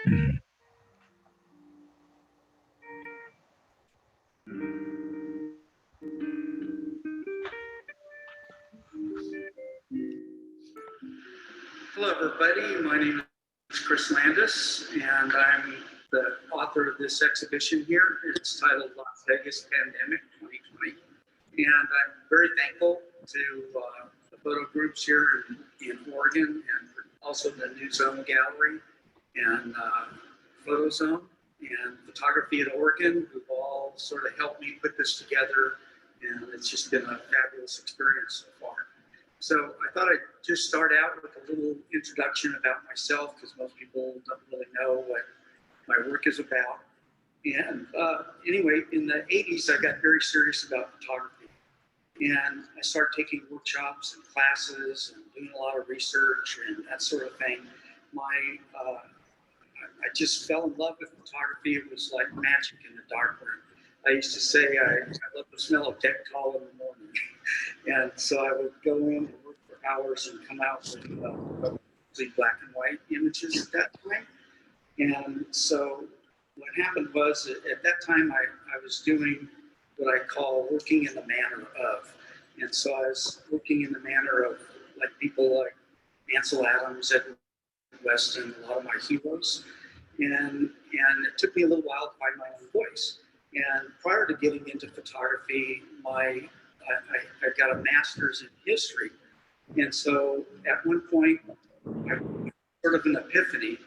Hello, everybody. My name is Chris Landis, and I'm the author of this exhibition here. It's titled Las Vegas Pandemic 2020. And I'm very thankful to the photo groups here in Oregon, and also the NewZone Gallery and Photo Zone and Photography at Oregon, who've all sort of helped me put this together. And it's just been a fabulous experience so far. So I thought I'd just start out with a little introduction about myself, because most people don't really know what my work is about. And anyway, in the 80s, I got very serious about photography. And I started taking workshops and classes and doing a lot of research and that sort of thing. I just fell in love with photography. It was like magic in the dark room. I used to say I love the smell of Dettol in the morning. And so I would go in and work for hours and come out with mostly black and white images at that time. And so what happened was, at that time, I was doing what I call working in the manner of. And so I was working in the manner of like people like Ansel Adams, Edward Weston, a lot of my heroes. And it took me a little while to find my own voice. And prior to getting into photography, I got a master's in history. And so at one point, I had sort of an epiphany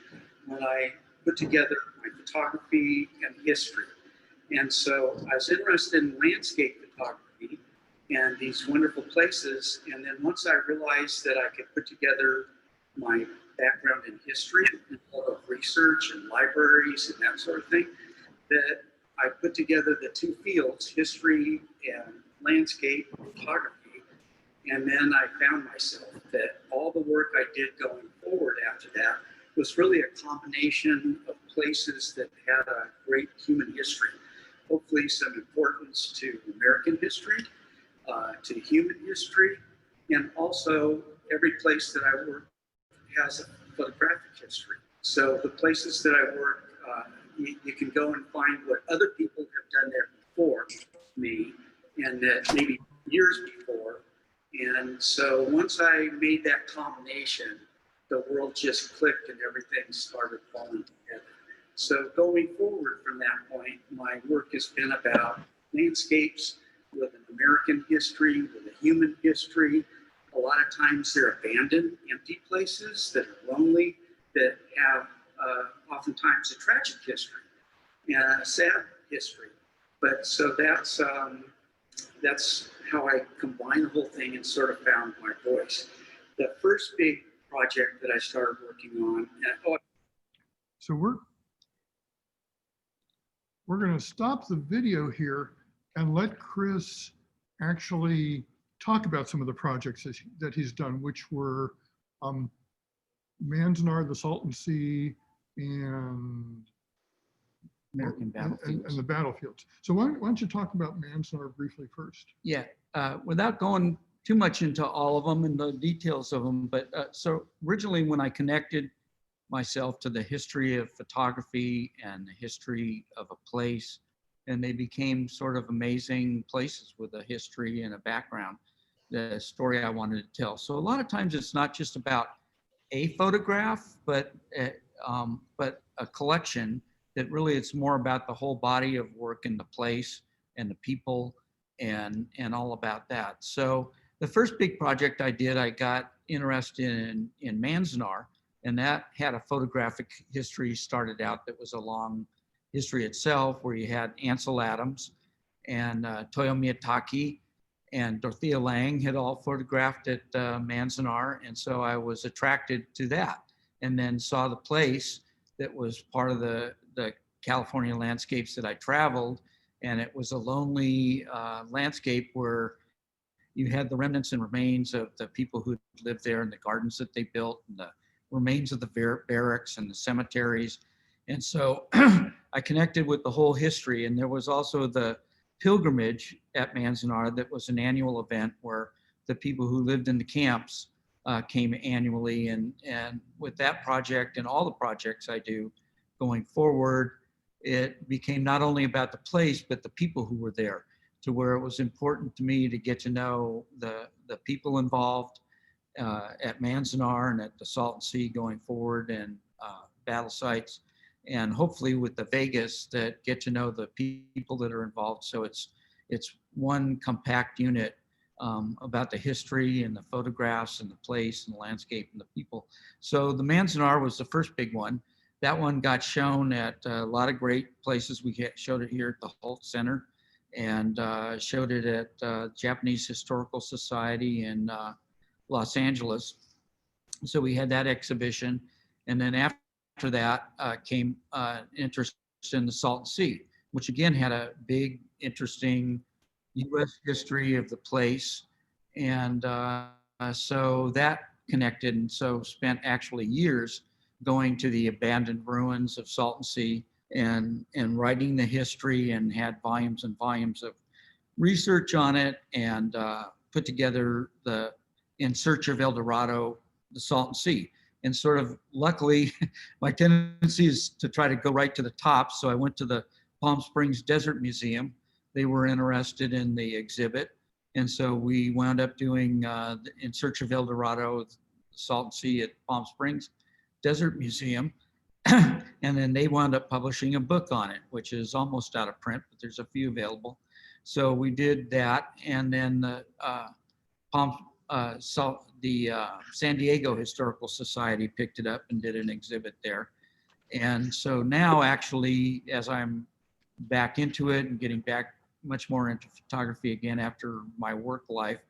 when I put together my photography and history. And so I was interested in landscape photography and these wonderful places. And then once I realized that I could put together my background in history and all of research and libraries and that sort of thing, that I put together the two fields, history and landscape photography. And then I found myself that all the work I did going forward after that was really a combination of places that had a great human history, hopefully some importance to American history, to human history, and also every place that I work has a photographic history. So the places that I work, you can go and find what other people have done there before me, and that maybe years before. And so once I made that combination, the world just clicked and everything started falling together. So going forward from that point, my work has been about landscapes with an American history, with a human history. A lot of times they're abandoned, empty places that are lonely, that have oftentimes a tragic history and a sad history. But so that's how I combined the whole thing and sort of found my voice. The first big project that I started working on. So we're going to stop the video here and let Chris actually talk about some of the projects that he's done, which were Manzanar, the Salton Sea, and American battlefields. And the battlefields. So why don't you talk about Manzanar briefly first? Yeah, without going too much into all of them and the details of them, but so originally when I connected myself to the history of photography and the history of a place, and they became sort of amazing places with a history and a background, the story I wanted to tell. So a lot of times it's not just about a photograph, but a collection that really it's more about the whole body of work in the place and the people and all about that. So the first big project I did, I got interested in Manzanar, and that had a photographic history started out that was a long history itself, where you had Ansel Adams and Toyo Miyatake and Dorothea Lange had all photographed at Manzanar. And so I was attracted to that, and then saw the place that was part of the California landscapes that I traveled. And it was a lonely landscape where you had the remnants and remains of the people who lived there and the gardens that they built and the remains of the barracks and the cemeteries. And so I connected with the whole history. And there was also the pilgrimage at Manzanar that was an annual event where the people who lived in the camps came annually. And with that project and all the projects I do going forward, it became not only about the place, but the people who were there, to where it was important to me to get to know the people involved at Manzanar and at the Salton Sea going forward, and battle sites, and hopefully with the Vegas, that get to know the people that are involved. So it's one compact unit about the history and the photographs and the place and the landscape and the people. So the Manzanar was the first big one. That one got shown at a lot of great places. We showed it here at the Holt Center, and showed it at Japanese Historical Society in Los Angeles. So we had that exhibition. And then after that came interest in the Salton Sea, which again had a big, interesting U.S. history of the place. And so that connected, and so spent actually years going to the abandoned ruins of Salton Sea and writing the history, and had volumes and volumes of research on it, and put together the In Search of El Dorado, the Salton Sea. And sort of luckily, my tendency is to try to go right to the top. So I went to the Palm Springs Desert Museum. They were interested in the exhibit. And so we wound up doing In Search of El Dorado, the Salton Sea at Palm Springs Desert Museum. And then they wound up publishing a book on it, which is almost out of print, but there's a few available. So we did that. And then the San Diego Historical Society picked it up and did an exhibit there. And so now, actually, as I'm back into it and getting back much more into photography again after my work life,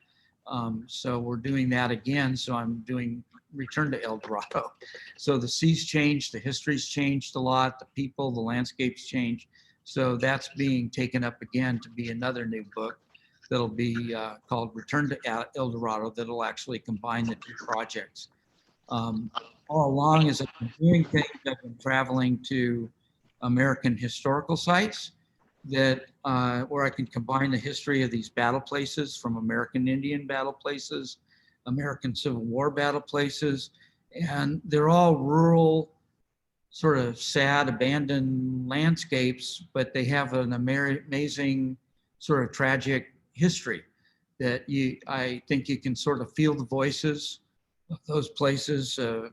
so we're doing that again. So I'm doing Return to El Dorado. So the sea's changed, the history's changed a lot, the people, the landscapes changed. So that's being taken up again to be another new book that'll be called Return to El Dorado, that'll actually combine the two projects. All along, as I've been doing things, I've been traveling to American historical sites that where I can combine the history of these battle places, from American Indian battle places, American Civil War battle places, and they're all rural, sort of sad, abandoned landscapes, but they have an amazing sort of tragic history that I think you can sort of feel the voices of those places, the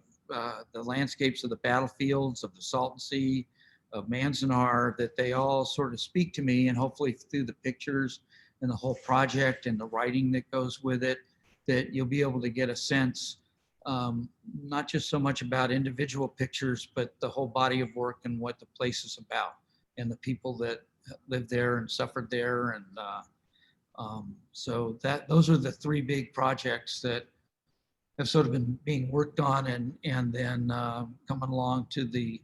landscapes of the battlefields of the Salton Sea, of Manzanar, that they all sort of speak to me, and hopefully through the pictures and the whole project and the writing that goes with it, that you'll be able to get a sense, not just so much about individual pictures, but the whole body of work and what the place is about, and the people that lived there and suffered there. And so those are the three big projects that have sort of been being worked on, and then coming along to the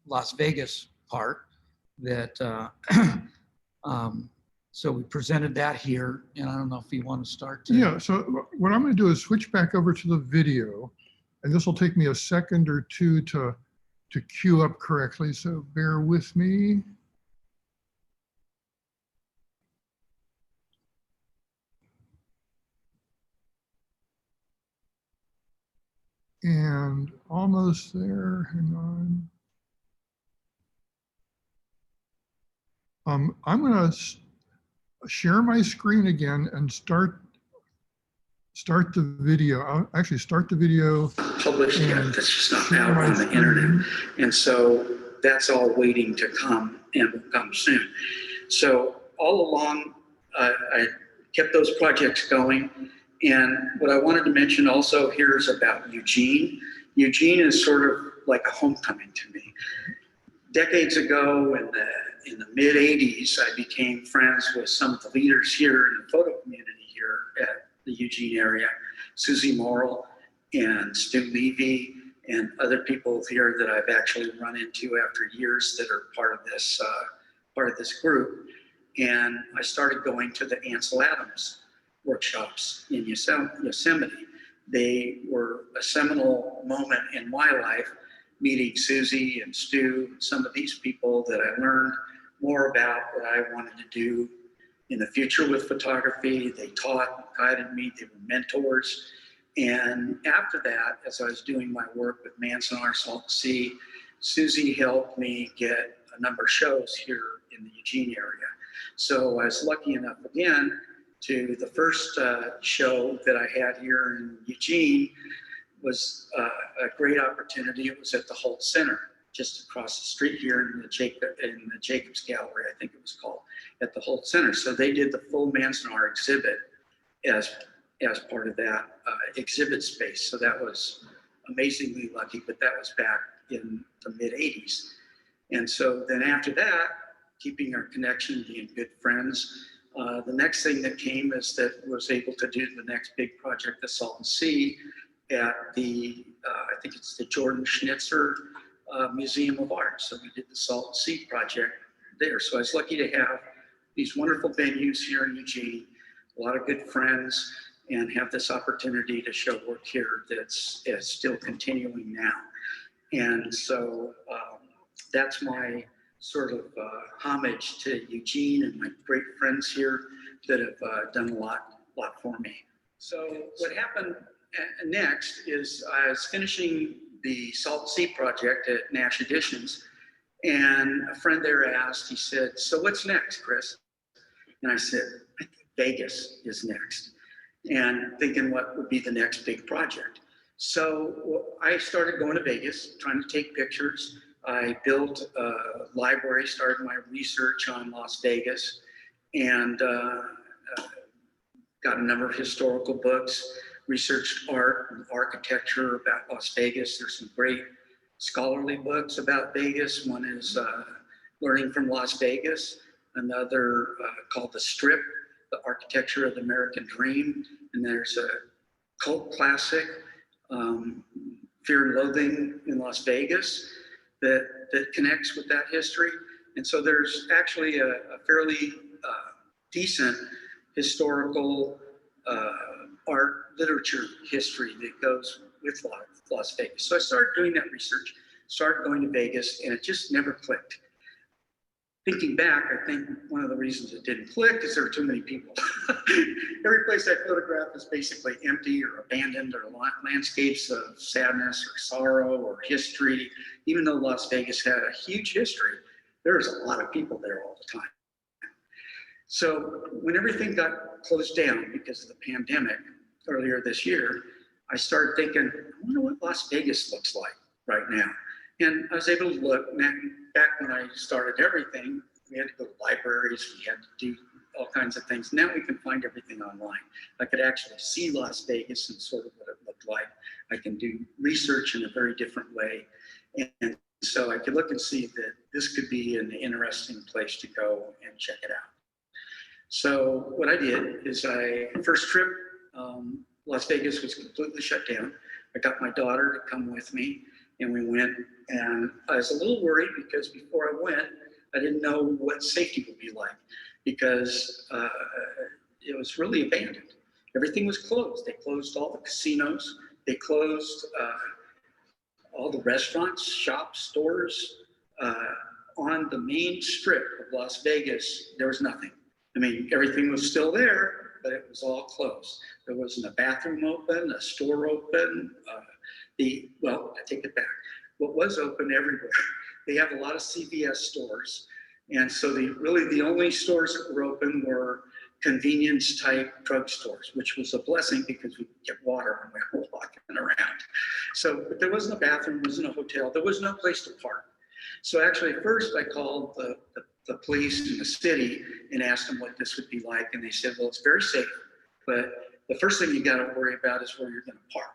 Las Vegas part that, so we presented that here, and I don't know if you want to start. Yeah, so what I'm going to do is switch back over to the video, and this will take me a second or two to queue up correctly, so bear with me. And almost there, hang on. I'm going to share my screen again and start the video. I'll actually start the video. Published yet, that's just not out on the internet. And so that's all waiting to come, and will come soon. So all along, I kept those projects going. And what I wanted to mention also here is about Eugene. Eugene is sort of like a homecoming to me. Decades ago, in the mid 80s, I became friends with some of the leaders here in the photo community here at the Eugene area, Susie Morrill and Stu Levy, and other people here that I've actually run into after years that are part of this group. And I started going to the Ansel Adams workshops in Yosemite. They were a seminal moment in my life, meeting Susie and Stu, some of these people that I learned more about what I wanted to do in the future with photography. They taught, guided me, they were mentors. And after that, as I was doing my work with Manzanar, Salton Sea, Susie helped me get a number of shows here in the Eugene area. So I was lucky enough again to the first show that I had here in Eugene was a great opportunity. It was at the Holt Center, just across the street here in the Jacobs Gallery, I think it was called, at the Holt Center. So they did the full Manzanar exhibit as part of that exhibit space. So that was amazingly lucky, but that was back in the mid 80s. And so then after that, keeping our connection, being good friends, the next thing that came is that was able to do the next big project, the Salton Sea, at the, I think it's the Jordan Schnitzer Museum of Art. So we did the Salton Sea project there. So I was lucky to have these wonderful venues here in Eugene, a lot of good friends, and have this opportunity to show work here that's still continuing now. And so that's my sort of homage to Eugene and my great friends here that have done a lot for me. So what happened next is I was finishing the Salt Sea project at Nash Editions, and a friend there asked, he said, "So what's next, Chris?" And I said, "I think Vegas is next," and thinking what would be the next big project. So I started going to Vegas, trying to take pictures. I built a library, started my research on Las Vegas, and got a number of historical books, researched art and architecture about Las Vegas. There's some great scholarly books about Vegas. One is Learning from Las Vegas, another called The Strip, The Architecture of the American Dream, and there's a cult classic, Fear and Loathing in Las Vegas, that connects with that history. And so there's actually a fairly decent historical art literature history that goes with Las Vegas. So I started doing that research, started going to Vegas, and it just never clicked. Thinking back, I think one of the reasons it didn't click is there were too many people. Every place I photographed is basically empty or abandoned, or landscapes of sadness or sorrow or history. Even though Las Vegas had a huge history, there was a lot of people there all the time. So when everything got closed down because of the pandemic earlier this year, I started thinking, I wonder what Las Vegas looks like right now. And I was able to look, and back when I started everything, we had to go to libraries, we had to do all kinds of things. Now we can find everything online. I could actually see Las Vegas and sort of what it looked like. I can do research in a very different way. And so I could look and see that this could be an interesting place to go and check it out. So what I did is first trip, Las Vegas was completely shut down. I got my daughter to come with me, and we went, and I was a little worried because before I went, I didn't know what safety would be like, because it was really abandoned. Everything was closed. They closed all the casinos. They closed all the restaurants, shops, stores. On the main strip of Las Vegas, there was nothing. I mean, everything was still there, but it was all closed. There wasn't a bathroom open, a store open. Well, I take it back. What was open everywhere, they have a lot of CVS stores. And so really the only stores that were open were convenience type drugstores, which was a blessing because we could get water when we were walking around. So, but there wasn't a bathroom, there wasn't a hotel, there was no place to park. So actually at first I called the police in the city and asked them what this would be like. And they said, well, it's very safe, but the first thing you got to worry about is where you're going to park.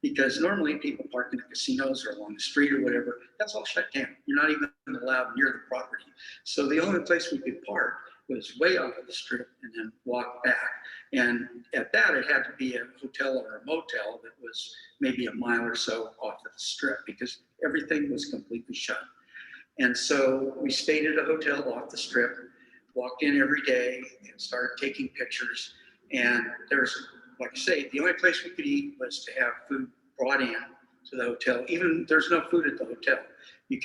Because normally people park in the casinos or along the street or whatever, that's all shut down. You're not even allowed near the property. So the only place we could park was way off of the strip and then walk back. And at that, it had to be a hotel or a motel that was maybe a mile or so off of the strip, because everything was completely shut. And so we stayed at a hotel off the strip, walked in every day and started taking pictures. And there's, like I say, the only place we could eat was to have food brought in to the hotel. Even there's no food at the hotel. You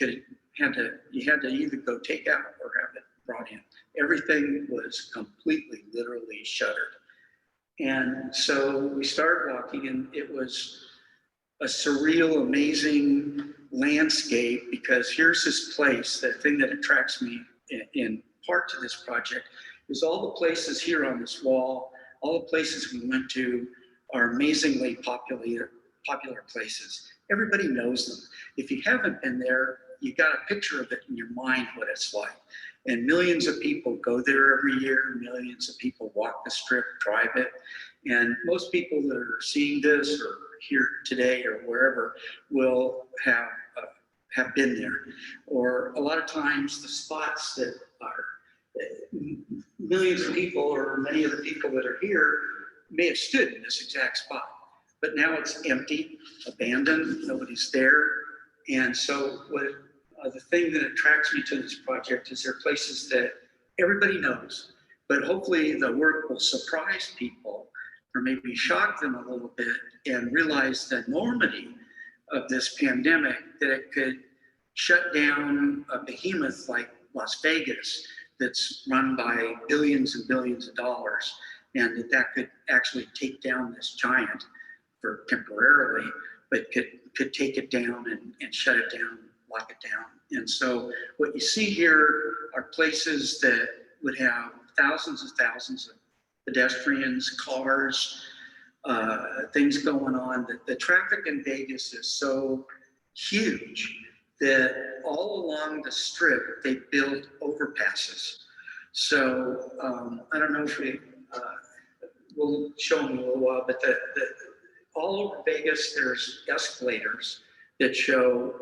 had to either go take out or have it brought in. Everything was completely, literally shuttered. And so we started walking, and it was a surreal, amazing landscape, because here's this place. The thing that attracts me in part to this project is all the places here on this wall, all the places we went to are amazingly popular places. Everybody knows them. If you haven't been there, you got a picture of it in your mind, what it's like. And millions of people go there every year. Millions of people walk the strip, drive it. And most people that are seeing this or here today or wherever will have been there. Or a lot of times the spots that are millions of people or many of the people that are here may have stood in this exact spot. But now it's empty, abandoned, nobody's there. And so the thing that attracts me to this project is there are places that everybody knows, but hopefully the work will surprise people or maybe shock them a little bit and realize the enormity of this pandemic, that it could shut down a behemoth like Las Vegas that's run by billions and billions of dollars, and that could actually take down this giant for temporarily, but could take it down and shut it down, lock it down. And so what you see here are places that would have thousands of pedestrians, cars, things going on. The traffic in Vegas is so huge that all along the strip, they build overpasses. So I don't know if we'll show them in a little while, but all over Vegas, there's escalators that show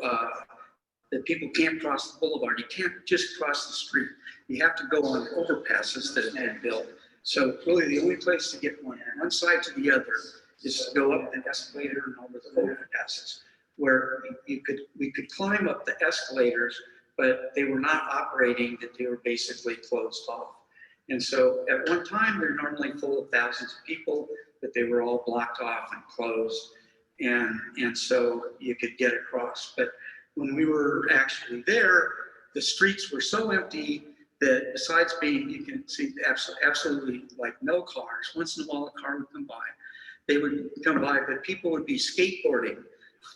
that people can't cross the boulevard. You can't just cross the street. You have to go on overpasses that have been built. So really the only place to get one side to the other is to go up the escalator and over the overpasses, where we could climb up the escalators, but they were not operating, that they were basically closed off. And so at one time, they're normally full of thousands of people, but they were all blocked off and closed. And so you could get across. But when we were actually there, the streets were so empty that besides being, you can see absolutely like no cars. Once in a while, a car would come by. They would come by, but people would be skateboarding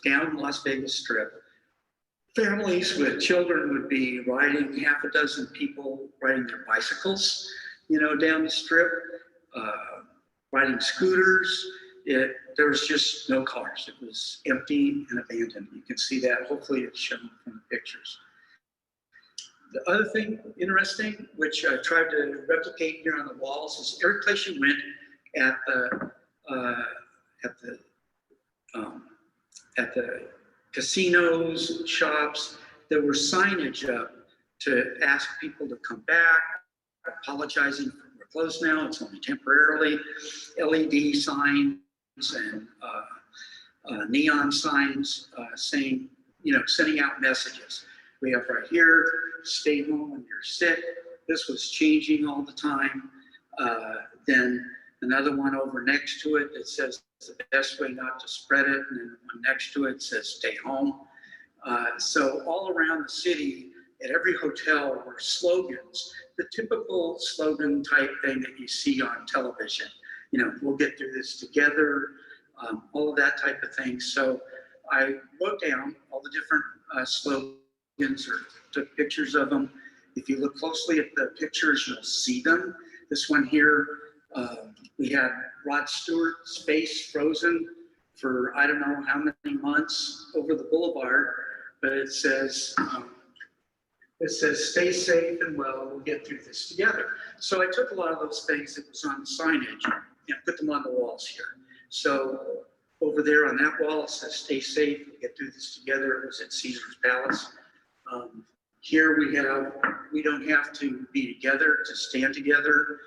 down Las Vegas Strip. Families with children would be riding, half a dozen people riding their bicycles, down the strip, riding scooters. There was just no cars. It was empty and abandoned. You can see that. Hopefully it's shown from the pictures. The other thing interesting, which I tried to replicate here on the walls, is every place you went at the casinos, shops, there were signage up to ask people to come back, apologizing for we're closed now, it's only temporarily, LED signs and neon signs saying, sending out messages. We have right here, stay home when you're sick. This was changing all the time. Then another one over next to it that says the best way not to spread it, and then one next to it says stay home. So all around the city, at every hotel were slogans, the typical slogan type thing that you see on television. We'll get through this together, all of that type of thing. So I wrote down all the different slogans or took pictures of them. If you look closely at the pictures, you'll see them. This one here, we had Rod Stewart's face frozen for I don't know how many months over the boulevard, but it says stay safe and well, we'll get through this together. So I took a lot of those things that was on signage and put them on the walls here. So over there on that wall, it says stay safe, we'll get through this together. It was at Caesar's Palace. Here we don't have to be together, to stand together.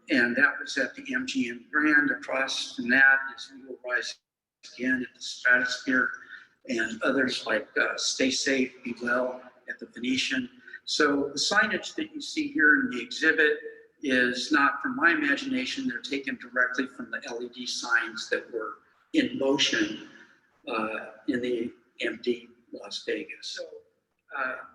And that was at the MGM Grand. Across from that is We Will Rise Again at the Stratosphere, and others like Stay Safe, Be Well at the Venetian. So the signage that you see here in the exhibit is not from my imagination. They're taken directly from the LED signs that were in motion in the empty Las Vegas. So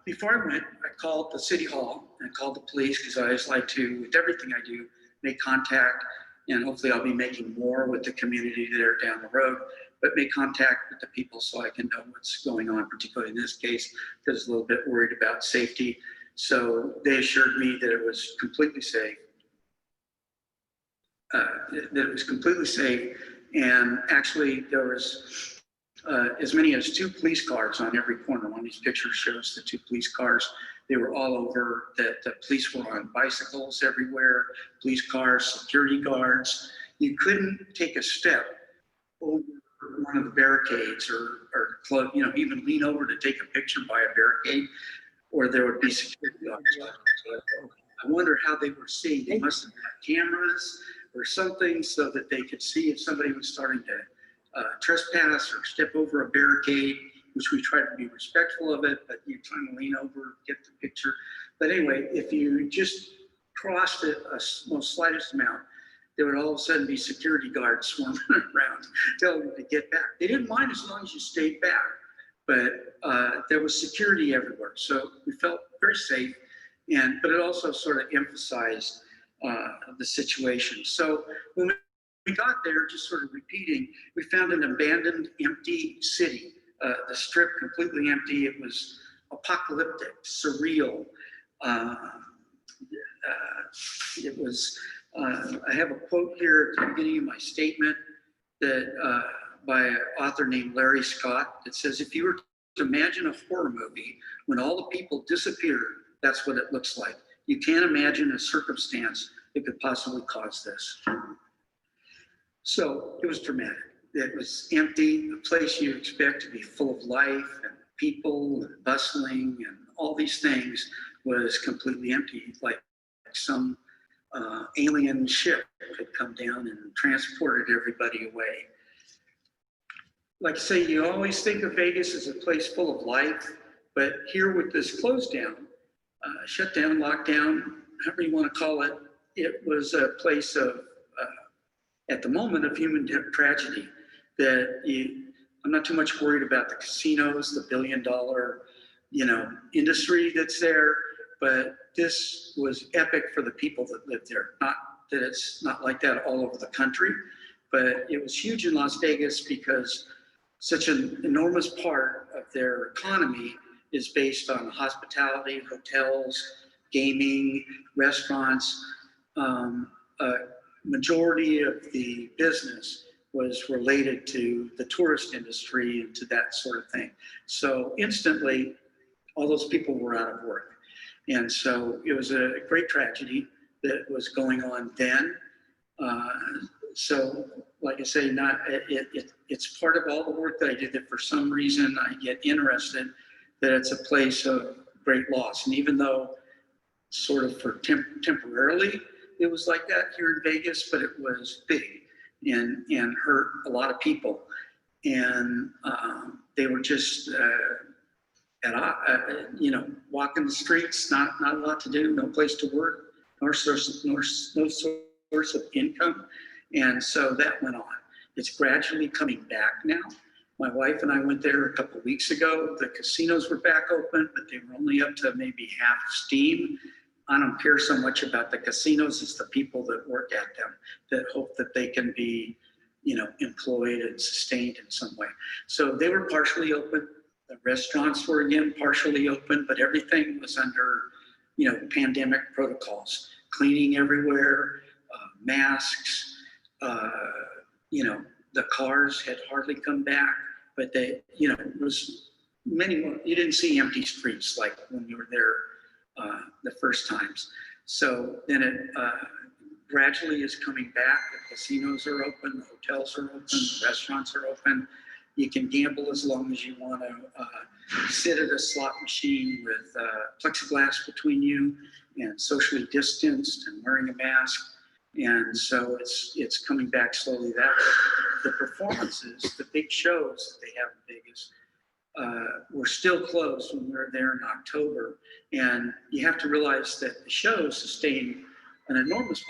before I went, I called the city hall and I called the police, because I always like to, with everything I do, make contact and hopefully I'll be making more with the community there down the road, but make contact with the people so I can know what's going on, particularly in this case, because a little bit worried about safety. So they assured me that it was completely safe. And actually there was as many as 2 police cars on every corner. One of these pictures shows the 2 police cars. They were all over, that the police were on bicycles everywhere, police cars, security guards. You couldn't take a step over one of the barricades or even lean over to take a picture by a barricade, or there would be security guards. I wonder how they were seeing. They must have had cameras or something so that they could see if somebody was starting to trespass or step over a barricade, which we tried to be respectful of it, but you're trying to lean over, get the picture. But anyway, if you just crossed it most slightest amount, there would all of a sudden be security guards swarming around, telling you to get back. They didn't mind as long as you stayed back, but there was security everywhere. So we felt very safe, but it also sort of emphasized the situation. So when we got there, just sort of repeating, we found an abandoned, empty city. The strip completely empty. It was apocalyptic, surreal. It was, I have a quote here at the beginning of my statement that by an author named Larry Scott that says, if you were to imagine a horror movie when all the people disappear, that's what it looks like. You can't imagine a circumstance that could possibly cause this. So it was dramatic. It was empty, a place you expect to be full of life and people and bustling and all these things was completely empty, like some alien ship had come down and transported everybody away. Like I say, you always think of Vegas as a place full of life, but here with this close down, shut down, lockdown, however you want to call it, it was a place of, at the moment, of human tragedy. I'm not too much worried about the casinos, the billion-dollar, industry that's there, but this was epic for the people that lived there. Not that it's not like that all over the country, but it was huge in Las Vegas because such an enormous part of their economy is based on hospitality, hotels, gaming, restaurants. Majority of the business was related to the tourist industry and to that sort of thing. So instantly, all those people were out of work. And so it was a great tragedy that was going on then. So like I say, it's part of all the work that I did that for some reason I get interested that it's a place of great loss. And even though sort of for temporarily, it was like that here in Vegas, but it was big and hurt a lot of people. And they were just, walking the streets, not a lot to do, no place to work, no source of income. And so that went on. It's gradually coming back now. My wife and I went there a couple of weeks ago. The casinos were back open, but they were only up to maybe half steam. I don't care so much about the casinos as the people that work at them that hope that they can be, employed and sustained in some way. So they were partially open. The restaurants were again partially open, but everything was under, pandemic protocols, cleaning everywhere, masks, the cars had hardly come back, but they, it was many more, you didn't see empty streets like when you were there the first times. So then it gradually is coming back. The casinos are open, the hotels are open, the restaurants are open. You can gamble as long as you want to sit at a slot machine with plexiglass between you and socially distanced and wearing a mask. And so it's coming back slowly that way. The performances, the big shows that they have in Vegas, were still closed when we were there in October. And you have to realize that the shows sustain an enormous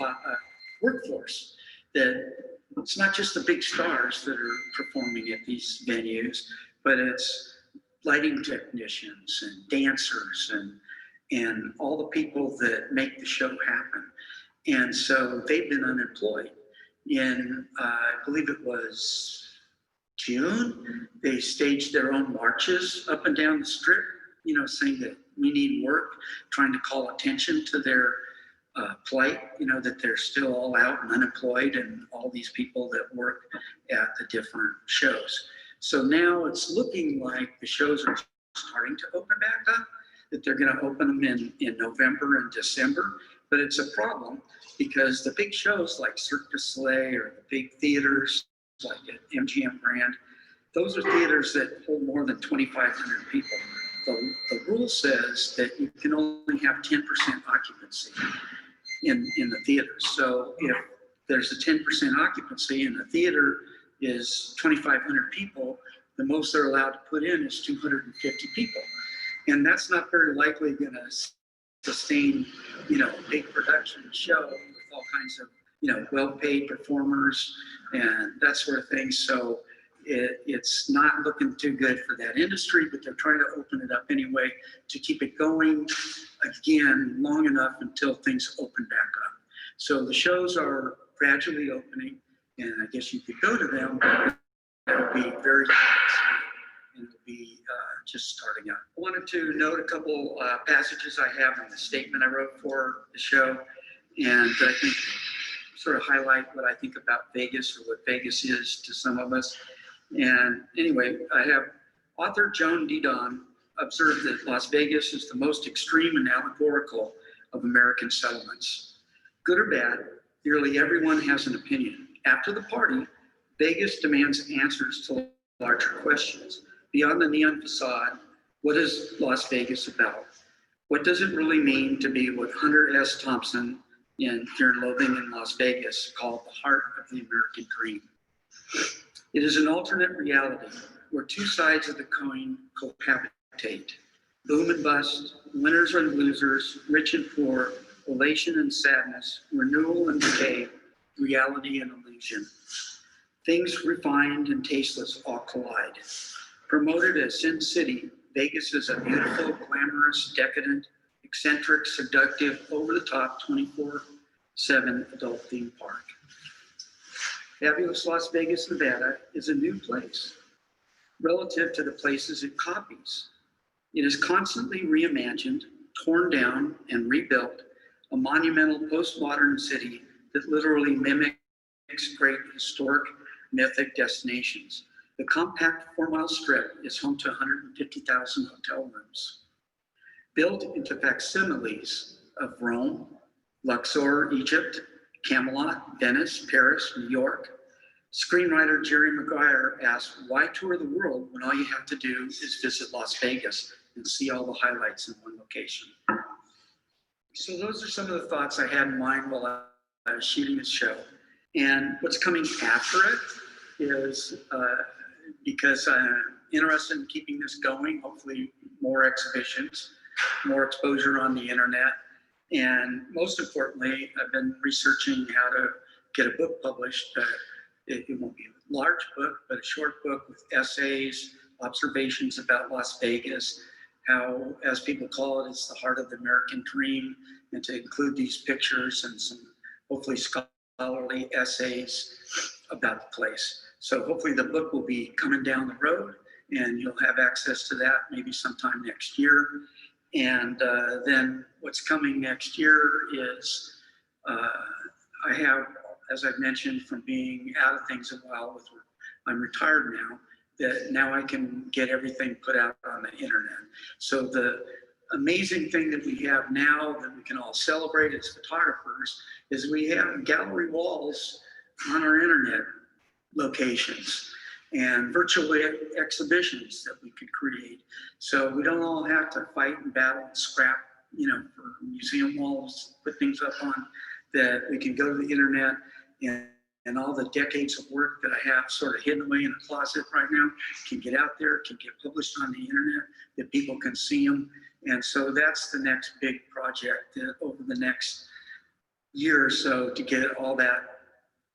workforce, that it's not just the big stars that are performing at these venues, but it's lighting technicians and dancers and all the people that make the show happen. And so they've been unemployed. in, I believe it was June, they staged their own marches up and down the strip, you know, saying that we need work, trying to call attention to their plight, you know, that they're still all out and unemployed, and all these people that work at the different shows. So now it's looking like the shows are starting to open back up, that they're going to open them in November and December. But it's a problem because the big shows like Cirque du Soleil or the big theaters like at MGM Grand, those are theaters that hold more than 2,500 people. The rule says that you can only have 10% occupancy in the theater. So if there's a 10% occupancy and the theater is 2,500 people, the most they're allowed to put in is 250 people. And that's not very likely going to sustain, you know, a big production show with all kinds of, you know, well-paid performers and that sort of thing. So it's not looking too good for that industry, but they're trying to open it up anyway to keep it going again long enough until things open back up. So the shows are gradually opening, and I guess you could go to them. It'll be very and it'll be just starting up. I wanted to note a couple passages I have in the statement I wrote for the show, and I think sort of highlight what I think about Vegas or what Vegas is to some of us. And anyway, I have author Joan Didon observed that Las Vegas is the most extreme and allegorical of American settlements. Good or bad, nearly everyone has an opinion. After the party, Vegas demands answers to larger questions. Beyond the neon facade, what is Las Vegas about? What does it really mean to be what Hunter S. Thompson in Fear and Loathing in Las Vegas called the heart of the American dream? It is an alternate reality where two sides of the coin cohabitate. Boom and bust, winners and losers, rich and poor, elation and sadness, renewal and decay, reality and illusion. Things refined and tasteless all collide. Promoted as Sin City, Vegas is a beautiful, glamorous, decadent, eccentric, seductive, over-the-top 24/7 adult theme park. Fabulous Las Vegas, Nevada is a new place relative to the places it copies. It is constantly reimagined, torn down, and rebuilt, a monumental postmodern city that literally mimics great historic, mythic destinations. The compact 4-mile strip is home to 150,000 hotel rooms, built into facsimiles of Rome, Luxor, Egypt, Camelot, Venice, Paris, New York. Screenwriter Jerry Maguire asked, why tour the world when all you have to do is visit Las Vegas and see all the highlights in one location? So those are some of the thoughts I had in mind while I was shooting this show. And what's coming after it is, because I'm interested in keeping this going, hopefully more exhibitions, more exposure on the internet. And most importantly, I've been researching how to get a book published. It won't be a large book, but a short book with essays, observations about Las Vegas, how, as people call it, it's the heart of the American dream, and to include these pictures and some hopefully scholarly essays about the place. So hopefully the book will be coming down the road, and you'll have access to that maybe sometime next year. And then what's coming next year is I have, as I've mentioned, from being out of things a while, I'm retired now, that now I can get everything put out on the internet. So the amazing thing that we have now that we can all celebrate as photographers is we have gallery walls on our internet locations and virtual exhibitions that we could create. So we don't all have to fight and battle and scrap, you know, for museum walls, put things up on, that we can go to the internet and all the decades of work that I have sort of hidden away in a closet right now can get out there, can get published on the internet, that people can see them. And so that's the next big project over the next year or so, to get all that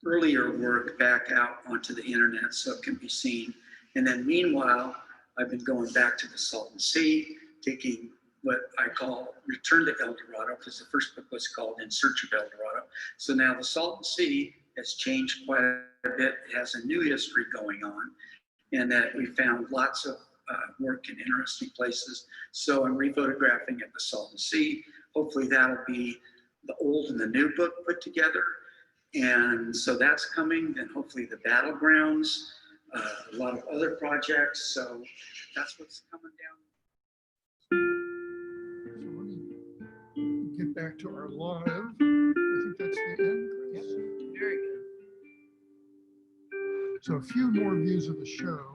earlier work back out onto the internet so it can be seen. And then meanwhile, I've been going back to the Salton Sea, taking what I call Return to El Dorado, because the first book was called In Search of El Dorado. So now the Salton Sea has changed quite a bit. It has a new history going on, and that we found lots of work in interesting places. So I'm rephotographing at the Salton Sea. Hopefully that'll be the old and the new book put together. And so that's coming. Then hopefully the battlegrounds, a lot of other projects. So that's what's coming down. So let me get back to our live. I think that's the end, Chris. Very good. So a few more views of the show.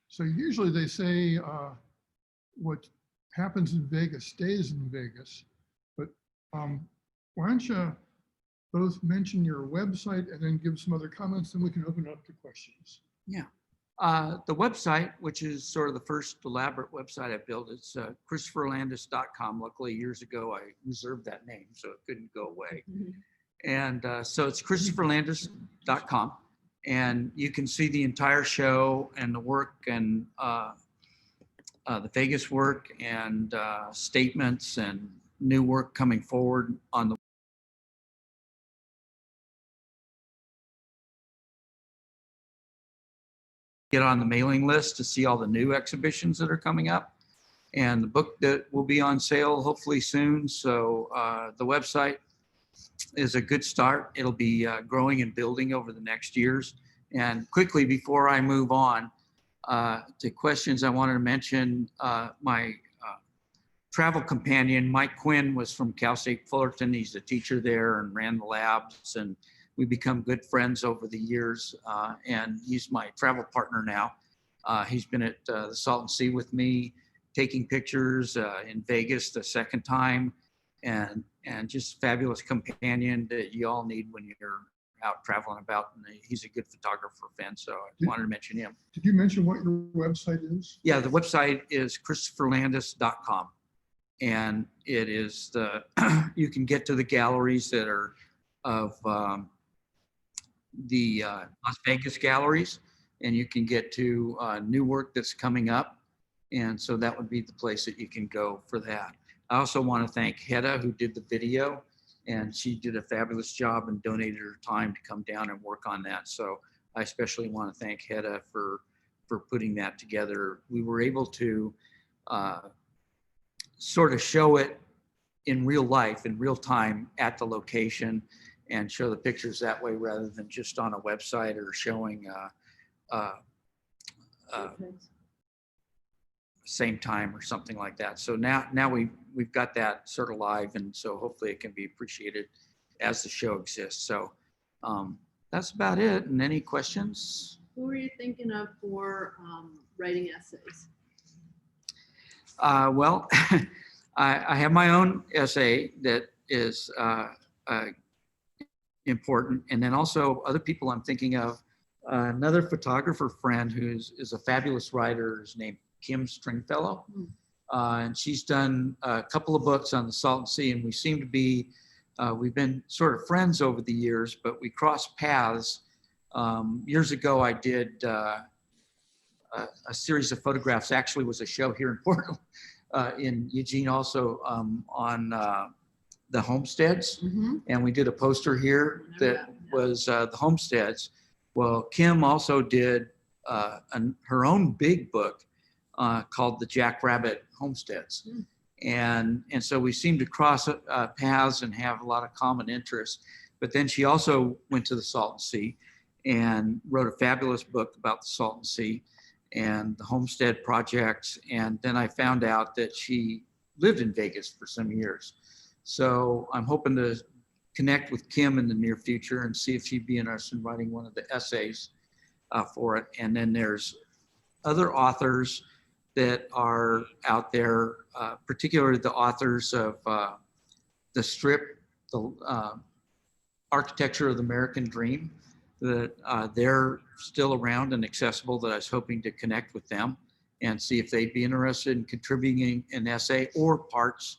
So usually they say what happens in Vegas stays in Vegas, but why don't you both mention your website and then give some other comments, and we can open it up to questions. Yeah. The website, which is sort of the first elaborate website I built, it's ChristopherLandis.com. Luckily, years ago, I reserved that name, so it couldn't go away. And so it's ChristopherLandis.com. And you can see the entire show and the work and the Vegas work and statements and new work coming forward on the get on the mailing list to see all the new exhibitions that are coming up, and the book that will be on sale hopefully soon. So the website is a good start. It'll be growing and building over the next years. And quickly, before I move on to questions, I wanted to mention my travel companion, Mike Quinn, was from Cal State Fullerton. He's a teacher there and ran the labs, and we become good friends over the years. And he's my travel partner now. He's been at the Salton Sea with me, taking pictures in Vegas the second time, and just fabulous companion that you all need when you're out traveling about. And he's a good photographer, fan, so I wanted to mention him. Did you mention what your website is? Yeah, the website is ChristopherLandis.com. And it is you can get to the galleries that are of the Las Vegas galleries, and you can get to new work that's coming up. And so that would be the place that you can go for that. I also want to thank Hedda, who did the video, and she did a fabulous job and donated her time to come down and work on that. So I especially want to thank Hedda for putting that together. We were able to sort of show it in real life, in real time at the location, and show the pictures that way rather than just on a website or showing same time or something like that. So now we've got that sort of live, and so hopefully it can be appreciated as the show exists. So that's about it. And any questions? Who are you thinking of for writing essays? Well, I have my own essay that is important, and then also other people I'm thinking of. Another photographer friend is a fabulous writer is named Kim Stringfellow, and she's done a couple of books on the Salton Sea, and we seem to be we've been sort of friends over the years, but we crossed paths. Years ago, I did a series of photographs. Actually, was a show here in Portland, in Eugene, also on the homesteads, and we did a poster here that was the homesteads. Well, Kim also did her own big book called The Jackrabbit Homesteads. And so we seem to cross paths and have a lot of common interests. But then she also went to the Salton Sea and wrote a fabulous book about the Salton Sea and the homestead projects. And then I found out that she lived in Vegas for some years. So I'm hoping to connect with Kim in the near future and see if she'd be interested in writing one of the essays for it. And then there's other authors that are out there, particularly the authors of the strip, the Architecture of the American Dream, that they're still around and accessible, that I was hoping to connect with them and see if they'd be interested in contributing an essay or parts,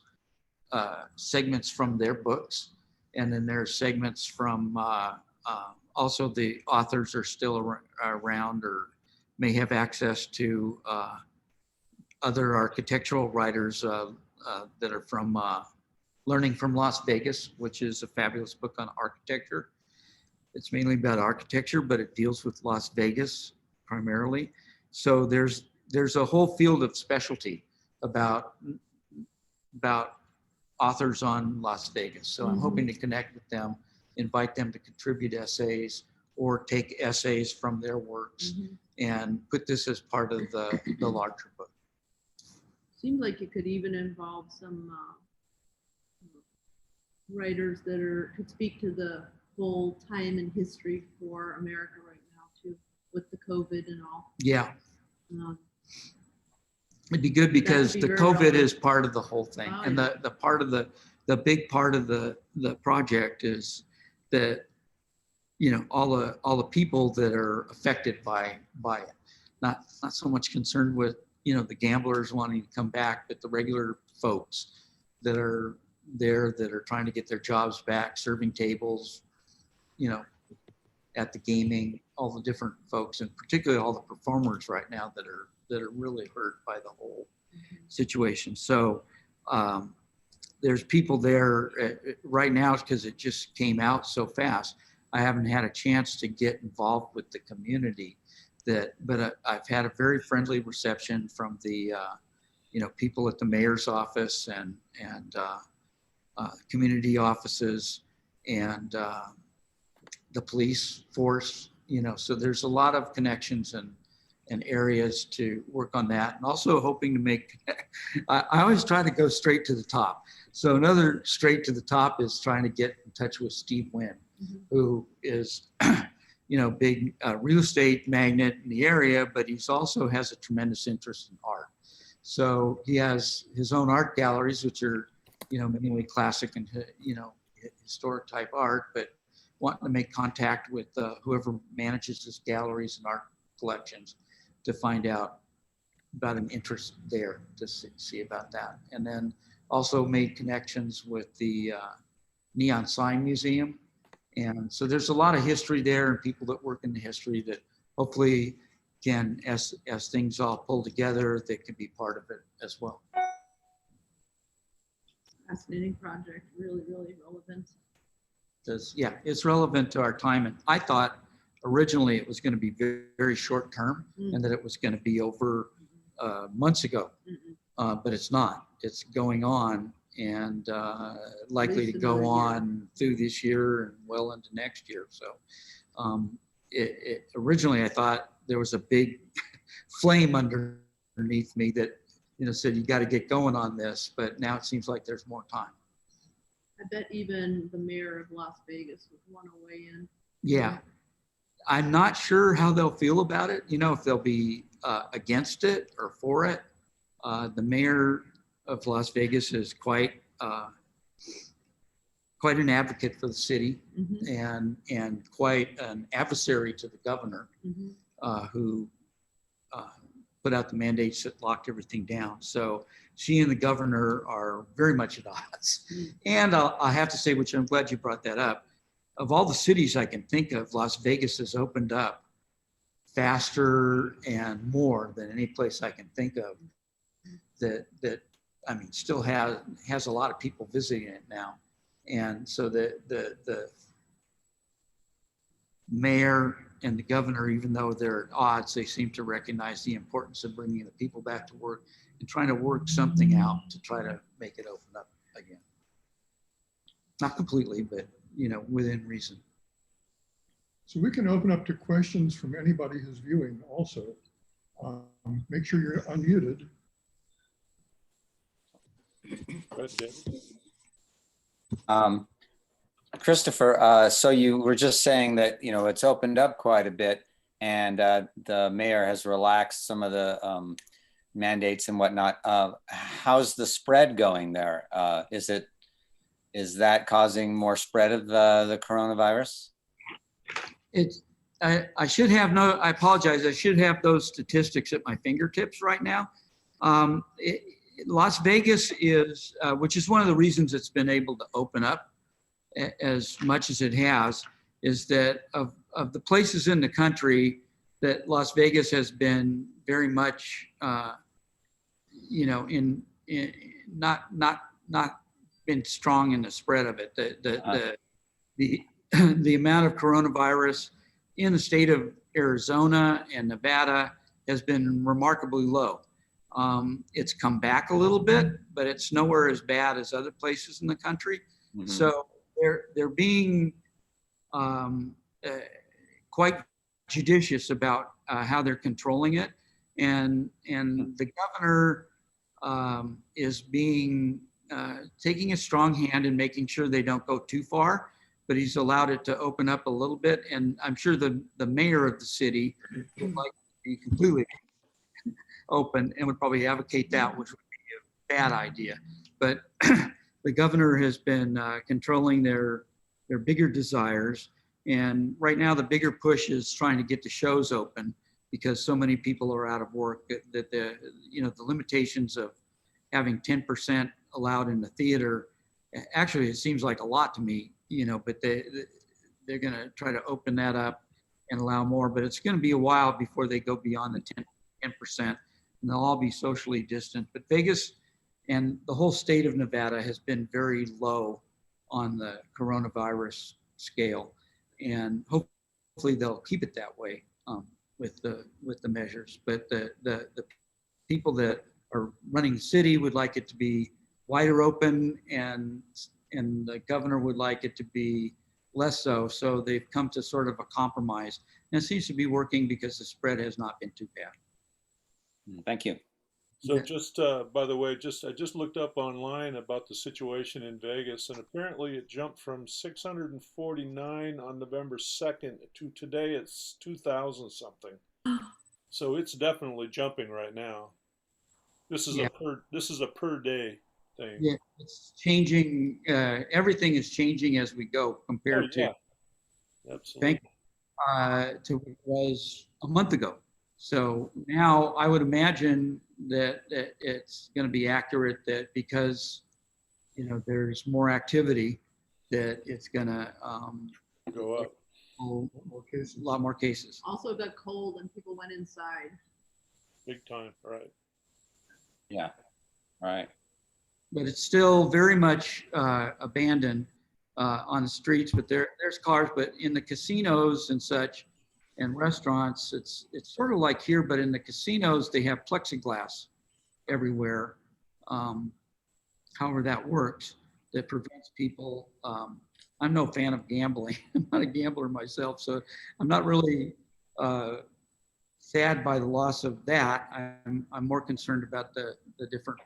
segments from their books. And then there's segments from, also the authors are still around or may have access to other architectural writers that are from Learning from Las Vegas, which is a fabulous book on architecture. It's mainly about architecture, but it deals with Las Vegas primarily. So there's a whole field of specialty about authors on Las Vegas. So I'm hoping to connect with them, invite them to contribute essays or take essays from their works and put this as part of the larger book. Seems like it could even involve some writers that could speak to the whole time in history for America right now too, with the COVID and all. Yeah. It'd be good because the COVID is part of the whole thing. Oh, and the part of the big part of the project is that, you know, all the people that are affected by it, not so much concerned with, you know, the gamblers wanting to come back, but the regular folks that are there that are trying to get their jobs back, serving tables, you know, at the gaming, all the different folks, and particularly all the performers right now that are really hurt by the whole situation. So there's people there right now because it just came out so fast. I haven't had a chance to get involved with the community, but I've had a very friendly reception from the you know, people at the mayor's office and community offices and the police force. You know, so there's a lot of connections and areas to work on that, and also hoping to make, I always try to go straight to the top. So another straight to the top is trying to get in touch with Steve Wynn, who is, you know, big real estate magnate in the area, but he's also has a tremendous interest in art. So he has his own art galleries, which are, you know, mainly classic and, you know, historic type art, but wanting to make contact with whoever manages his galleries and art collections to find out about an interest there, to see about that. And then also made connections with the Neon Sign Museum. And so there's a lot of history there and people that work in the history that hopefully can, as things all pull together, they can be part of it as well. Fascinating project, really, really relevant. Yeah, it's relevant to our time. And I thought originally it was going to be very, very short term and that it was going to be over months ago, but it's not. It's going on and likely to go on through this year and well into next year. So originally I thought there was a big flame underneath me that said, you got to get going on this, but now it seems like there's more time. I bet even the mayor of Las Vegas would want to weigh in. Yeah. I'm not sure how they'll feel about it, if they'll be against it or for it. The mayor of Las Vegas is quite an advocate for the city, and quite an adversary to the governor, who put out the mandates that locked everything down. So she and the governor are very much at odds. And I have to say, which I'm glad you brought that up, of all the cities I can think of, Las Vegas has opened up faster and more than any place I can think of that still has a lot of people visiting it now. And so the mayor and the governor, even though they're at odds, they seem to recognize the importance of bringing the people back to work and trying to work something out to try to make it open up again. Not completely, but within reason. So we can open up to questions from anybody who's viewing also. Make sure you're unmuted. Christopher, so you were just saying that, it's opened up quite a bit, and the mayor has relaxed some of the mandates and whatnot. How's the spread going there? Is that causing more spread of the coronavirus? I should have I apologize. I should have those statistics at my fingertips right now. Las Vegas is, which is one of the reasons it's been able to open up as much as it has, is that of the places in the country that Las Vegas has been very much, in not been strong in the spread of it. The amount of coronavirus in the state of Arizona and Nevada has been remarkably low. It's come back a little bit, but it's nowhere as bad as other places in the country. So they're being quite judicious about how they're controlling it, and the governor is taking a strong hand in making sure they don't go too far, but he's allowed it to open up a little bit. And I'm sure the mayor of the city would like to be completely open and would probably advocate that, which would be a bad idea. But the governor has been controlling their bigger desires. And right now the bigger push is trying to get the shows open, because so many people are out of work that the limitations of having 10% allowed in the theater, actually it seems like a lot to me, but they're going to try to open that up and allow more, but it's going to be a while before they go beyond the 10%, and they'll all be socially distant. But Vegas and the whole state of Nevada has been very low on the coronavirus scale, and hopefully they'll keep it that way with the measures. But the people that are running the city would like it to be wider open, and the governor would like it to be less so. So they've come to sort of a compromise, and it seems to be working because the spread has not been too bad. Thank you. So just, by the way, I just looked up online about the situation in Vegas, and apparently it jumped from 649 on November 2nd to today it's 2,000 something. So it's definitely jumping right now. This is a per day thing. Yeah, it's changing. Everything is changing as we go compared to Absolutely. to what it was a month ago. So now I would imagine that it's going to be accurate, that because there's more activity, that it's going to Go up. a lot more cases. Also it got cold and people went inside. Big time, right? Yeah. All right. But it's still very much abandoned on the streets. But there's cars. But in the casinos and such, and restaurants, it's sort of like here. But in the casinos, they have plexiglass everywhere. However that works, that prevents people. I'm no fan of gambling. I'm not a gambler myself, so I'm not really sad by the loss of that. I'm more concerned about the different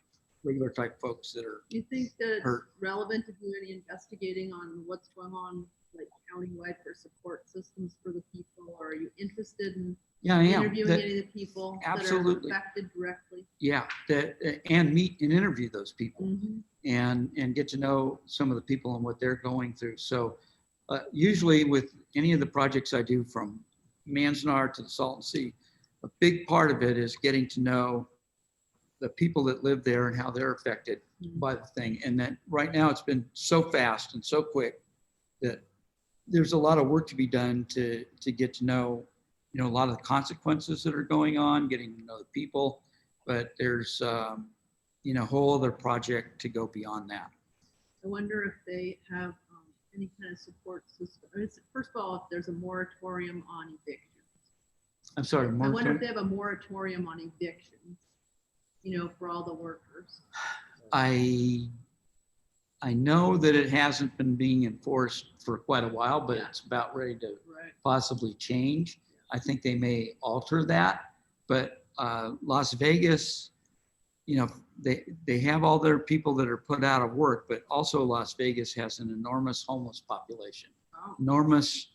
regular type folks that are Do you think that it's hurt. relevant to do any investigating on what's going on, like countywide for support systems for the people? Or are you interested in Yeah, I am. interviewing That- any of the people absolutely. that are affected directly? Yeah, and meet and interview those people. Mhm. And get to know some of the people and what they're going through. So usually with any of the projects I do, from Manzanar to the Salton Sea, a big part of it is getting to know the people that live there and how they're affected by the thing. And that right now it's been so fast and so quick that there's a lot of work to be done to get to know, a lot of the consequences that are going on, getting to know the people. But there's, a whole other project to go beyond that. I wonder if they have any kind of support system. I mean, first of all, if there's a moratorium on evictions. I'm sorry, I wonder if moratorium? they have a moratorium on evictions, for all the workers. I know that it hasn't been being enforced for quite a while, but it's about ready to Right. possibly change. I think they may alter that, but Las Vegas, they have all their people that are put out of work, but also Las Vegas has an enormous homeless population. Oh. Enormous.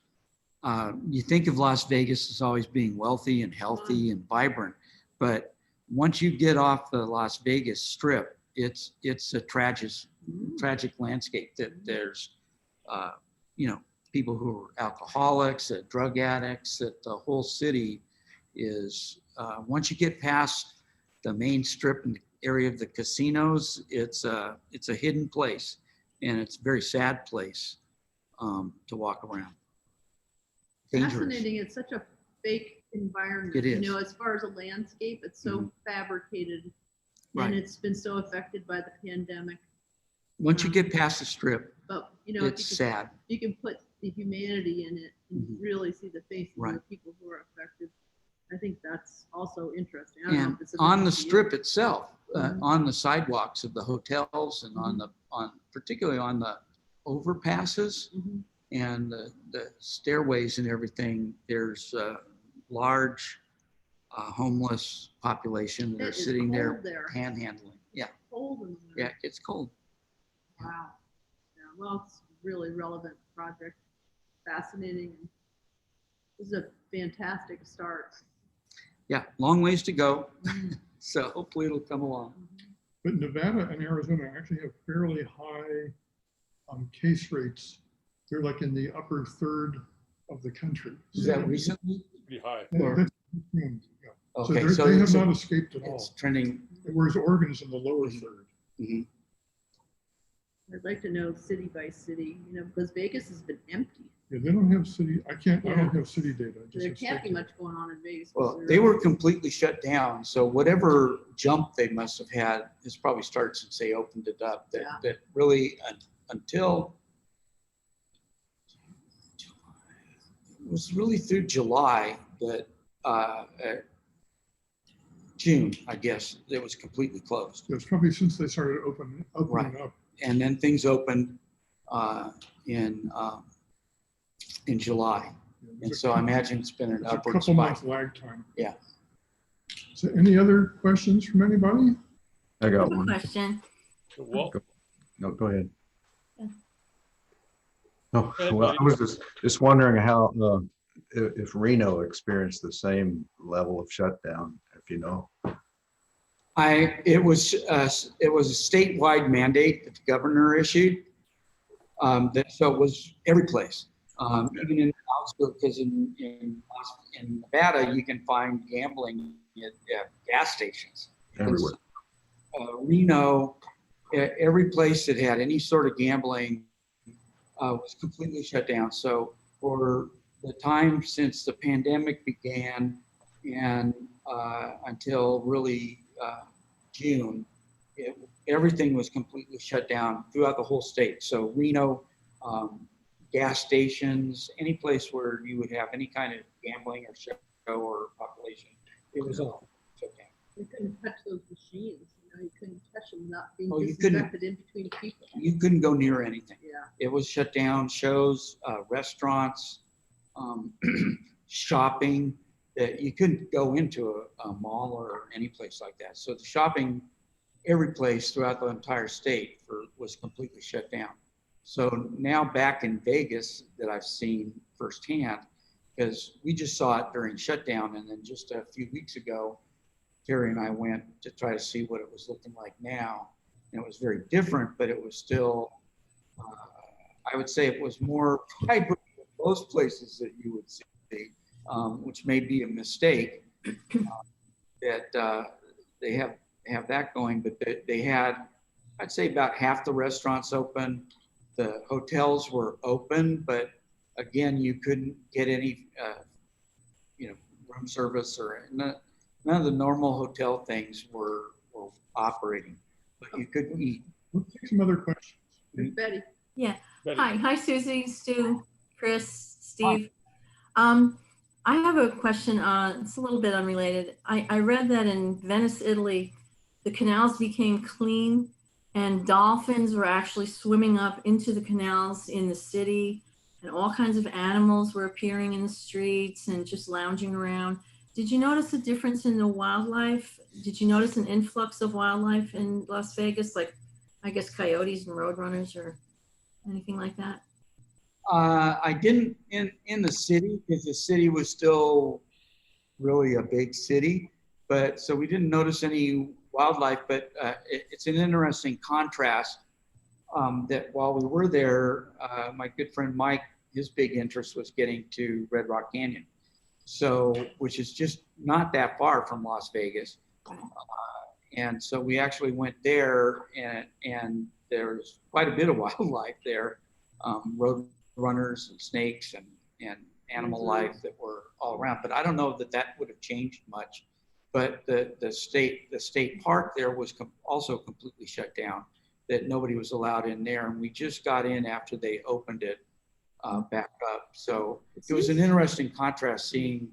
You think of Las Vegas as always being wealthy and healthy and vibrant, but once you get off the Las Vegas Strip, it's a tragic landscape. That there's, people who are alcoholics, drug addicts. That the whole city is. Once you get past the main strip and the area of the casinos, it's a hidden place, and it's a very sad place to walk around. Dangerous. Fascinating. It's such a fake environment. It is. As far as a landscape, it's so fabricated, Right. and it's been so affected by the pandemic. Once you get past the strip, But it's sad. you can put the humanity in it and Mhm. really see the faces of the Right. people who are affected. I think that's also interesting. I don't know And if it's of on the interest to you. strip itself, Mhm. on the sidewalks of the hotels and particularly on the overpasses Mhm. and the stairways and everything, there's a large homeless population that It are is sitting there cold there. panhandling. Yeah, Cold in the winter. yeah, it's cold. Wow. Yeah, well, it's a really relevant project. Fascinating. This is a fantastic start. Yeah, long ways to go. Mhm. So hopefully it'll come along. But Nevada and Arizona actually have fairly high case rates. They're like in the upper third of the country. Is that recently? Pretty high. Yeah, that's- yeah. So Okay, so they have it's, not escaped at all, it's trending. whereas Oregon is in the lower Mhm. third. Mhm. I'd like to know city by city, because Vegas has been empty. Yeah, they don't have city, I don't Yeah. have city data. I just There have can't be state much going on in Vegas. Well, because they were completely shut down, so whatever jump they must have had has probably started since they opened it up. Yeah. That really until it was really through July that June, I guess, it was completely closed, It's probably since they started opening Right. up. and then things opened in July, and There's so I imagine it's been an there's a upward couple spike. months lag time. Yeah. So any other questions from anybody? I got Quick one. question. Well, No, go ahead. Yeah. Oh, ahead, well, buddy. I was just wondering how, if Reno experienced the same level of shutdown, if you know. It was a statewide mandate that the governor issued. So it was every place, even in the outskirts, because in Nevada, you can find gambling at gas stations. Everywhere. Reno, every place that had any sort of gambling was completely shut down. So for the time since the pandemic began and until really June, everything was completely shut down throughout the whole state. So Reno, gas stations, any place where you would have any kind of gambling or show or population, it was all shut down. You couldn't touch those machines. You couldn't touch them without being Oh, you couldn't. disinfected in between people. You couldn't go near anything. Yeah. It was shut down. Shows, restaurants, shopping, that you couldn't go into a mall or any place like that. So the shopping, every place throughout the entire state was completely shut down. So now back in Vegas that I've seen firsthand, because we just saw it during shutdown, and then just a few weeks ago, Terry and I went to try to see what it was looking like now. And it was very different, but it was still, I would say it was more vibrant than most places that you would see, which may be a mistake that they have that going, but they had, I'd say about half the restaurants open. The hotels were open, but again, you couldn't get any, room service or none of the normal hotel things were operating, but you couldn't eat. Let's take some other questions. Betty. Yeah. Betty. Hi, Susie, Stu, Chris, Steve. I have a question. It's a little bit unrelated. I read that in Venice, Italy, the canals became clean and dolphins were actually swimming up into the canals in the city, and all kinds of animals were appearing in the streets and just lounging around. Did you notice a difference in the wildlife? Did you notice an influx of wildlife in Las Vegas, like I guess coyotes and roadrunners or anything like that? I didn't in the city, because the city was still really a big city, but so we didn't notice any wildlife, but it's an interesting contrast that while we were there, my good friend Mike, his big interest was getting to Red Rock Canyon. So, which is just not that far from Las Vegas. And so we actually went there, and there's quite a bit of wildlife there, road runners and snakes and animal life that were all around. But I don't know that would have changed much. But the state park there was also completely shut down, that nobody was allowed in there. And we just got in after they opened it back up. So it was an interesting contrast, seeing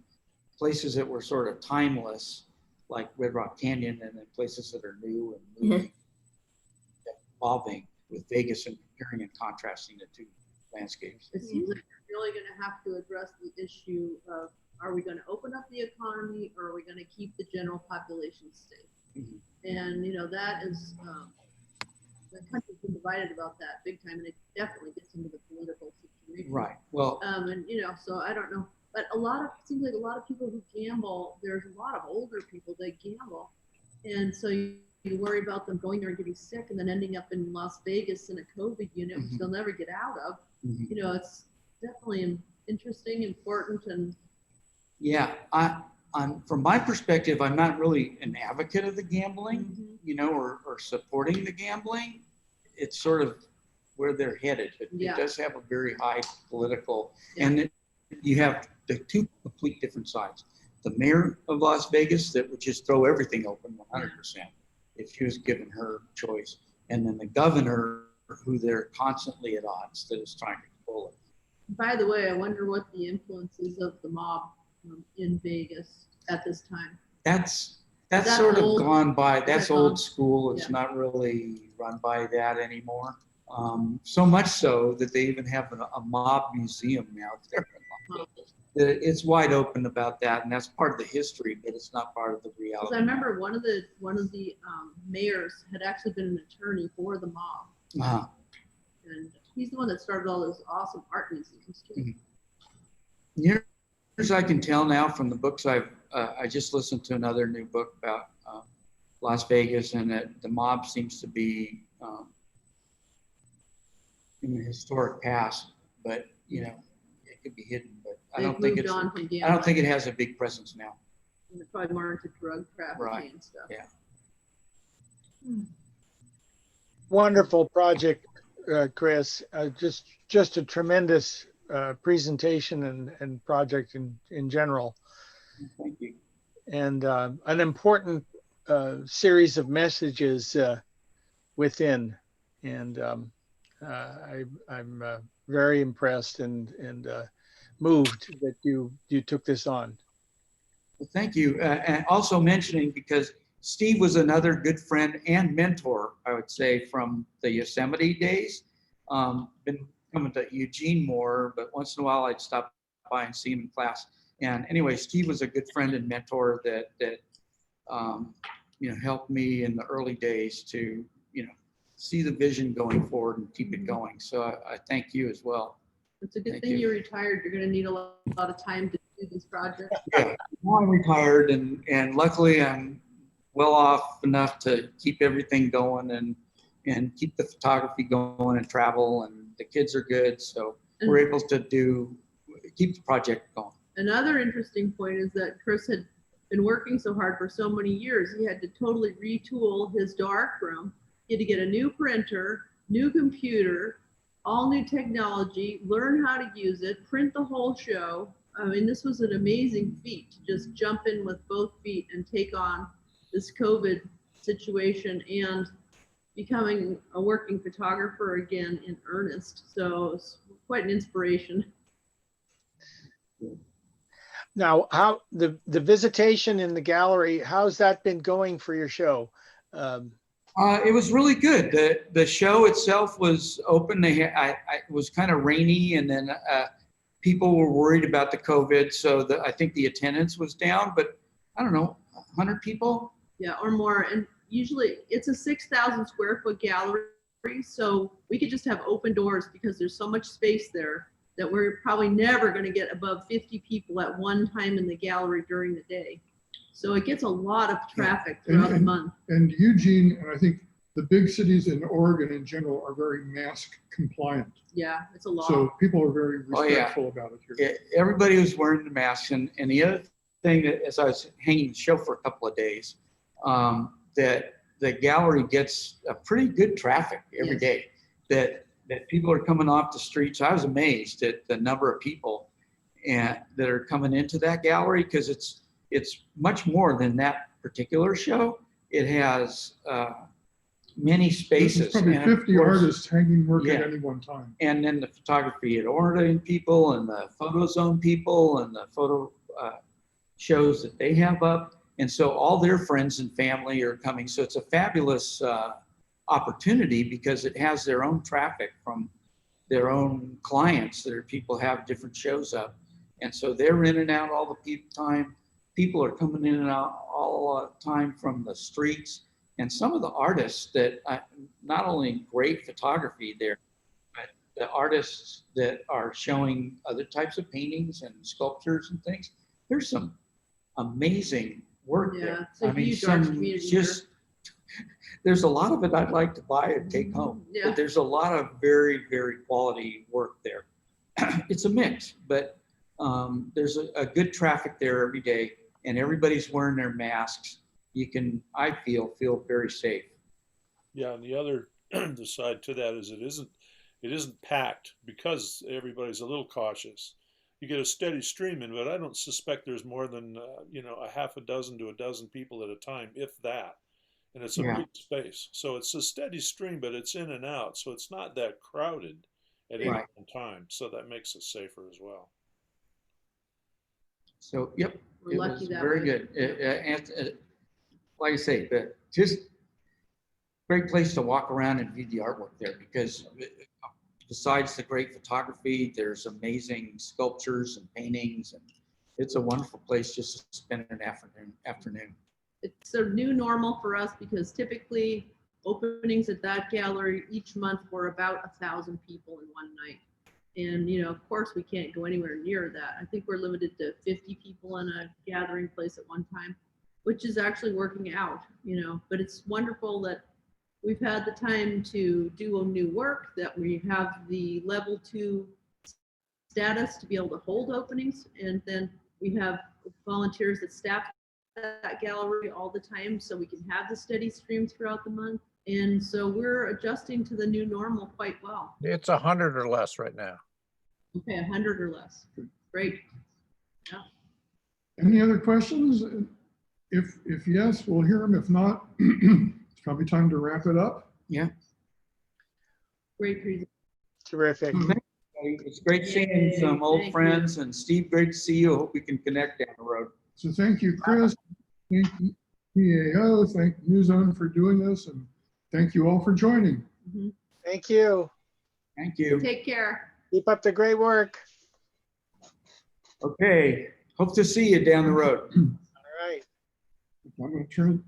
places that were sort of timeless, like Red Rock Canyon, and then places that are new and moving, evolving, with Vegas, and comparing and contrasting the two landscapes. It seems like we're really going to have to address the issue of, are we going to open up the economy, or are we going to keep the general population safe? Mhm. And, that is, the country's been divided about that big time, and it definitely gets into the political situation. Right. Well, And, so I don't know. But it seems like a lot of people who gamble, there's a lot of older people that gamble. And so you worry about them going there and getting sick and then ending up in Las Vegas in a COVID unit, which they'll never get out of. It's definitely interesting, important, and yeah, from my perspective, I'm not really an advocate of the gambling, or supporting the gambling. It's sort of where they're headed. It does have a very high political, and you have the two complete different sides. The mayor of Las Vegas that would just throw everything open 100% if she was given her choice. And then the governor, who they're constantly at odds, that is trying to control it. by the way, I wonder what the influence is of the mob in Vegas at this time. That's that sort of old? gone by. That's that old gone? school. It's not really run by that anymore. So much so that they even have a mob museum now there. It's wide open about that, and that's part of the history, but it's not part of the reality. I remember one of the mayors had actually been an attorney for the mob, and he's the one that started all those awesome art museums too. Near as I can tell now from the books I just listened to another new book about Las Vegas, and that the mob seems to be in the historic past, but it could be hidden. But I don't think it has a big presence now. And they're probably more into drug trafficking and stuff. Yeah. Wonderful project, Chris. Just a tremendous presentation and project in general. Thank you. And an important series of messages within. And I'm very impressed and moved that you took this on. Well, thank you. And also mentioning, because Steve was another good friend and mentor, I would say, from the Yosemite days. Been coming to Eugene more, but once in a while I'd stop by and see him in class. And anyway, Steve was a good friend and mentor that helped me in the early days to, see the vision going forward and keep it going. So I thank you as well. It's a good Thank thing you. you're retired. You're going to need a lot of time to do these projects. Yeah, now I'm retired and luckily I'm well off enough to keep everything going and keep the photography going and travel, and the kids are good. So we're able to keep the project going. Another interesting point is that Chris had been working so hard for so many years. He had to totally retool his darkroom. He had to get a new printer, new computer, all new technology, learn how to use it, print the whole show. I mean, this was an amazing feat to just jump in with both feet and take on this COVID situation and becoming a working photographer again in earnest. So it's quite an inspiration. Now, how the visitation in the gallery, how's that been going for your show? It was really good. The show itself was open. It was kind of rainy, and then people were worried about the COVID, so I think the attendance was down. But I don't know, 100 people? Yeah, or more. And usually it's a 6,000 square foot gallery, so we could just have open doors because there's so much space there that we're probably never going to get above 50 people at one time in the gallery during the day. So it gets a lot of traffic throughout the month. And Eugene, and I think the big cities in Oregon in general are very mask compliant. Yeah, it's a lot. So people are very Oh, yeah. respectful about it here. Everybody was wearing the mask. And the other thing, that as I was hanging the show for a couple of days, that the gallery gets a pretty good traffic every day. That people are coming off the streets. I was amazed at the number of people that are coming into that gallery, because it's much more than that particular show. It has many spaces. There's probably and 50 artists hanging work at Yeah. any one time. And then the photography at Oregon people and the photo zone people and the photo shows that they have up. And so all their friends and family are coming. So it's a fabulous opportunity because it has their own traffic from their own clients. That people have different shows up. And so they're in and out all the time. People are coming in and out all the time from the streets. And some of the artists that not only great photography there, but the artists that are showing other types of paintings and sculptures and things, there's some amazing work there. It's a huge art community. There's a lot of it I'd like to buy and take home. Yeah. But there's a lot of very, very quality work there. It's a mix, but there's a good traffic there every day, and everybody's wearing their masks. You can, I feel very safe. Yeah, and the other the side to that is it isn't packed because everybody's a little cautious. You get a steady stream in, but I don't suspect there's more than a half a dozen to a dozen people at a time, if that. And it's a big space, so it's a steady stream, but it's in and out, so it's not that crowded at any one time. So that makes it safer as well. So yep, We're it lucky was that very way. good. Like I say, but just great place to walk around and view the artwork there, because besides the great photography, there's amazing sculptures and paintings, and it's a wonderful place just to spend an afternoon. It's a new normal for us because typically openings at that gallery each month were about 1,000 people in one night. And, of course, we can't go anywhere near that. I think we're limited to 50 people in a gathering place at one time, which is actually working out, but it's wonderful that we've had the time to do new work, that we have the level 2 status to be able to hold openings. And then we have volunteers that staff that gallery all the time, so we can have the steady stream throughout the month. And so we're adjusting to the new normal quite well. It's 100 or less right now. Okay, 100 or less. Great. Yeah. Any other questions? If yes, we'll hear them. If not, it's probably time to wrap it up. Yeah. Great presentation. Terrific. It's great seeing some old friends, and Steve, great to see you. Hope we can connect down the road. So thank you, Chris. Thank you, PAO. Thank NewZone for doing this, and thank you all for joining. Thank you. Thank you. Take care. Keep up the great work. Okay. Hope to see you down the road. All right. Is that true?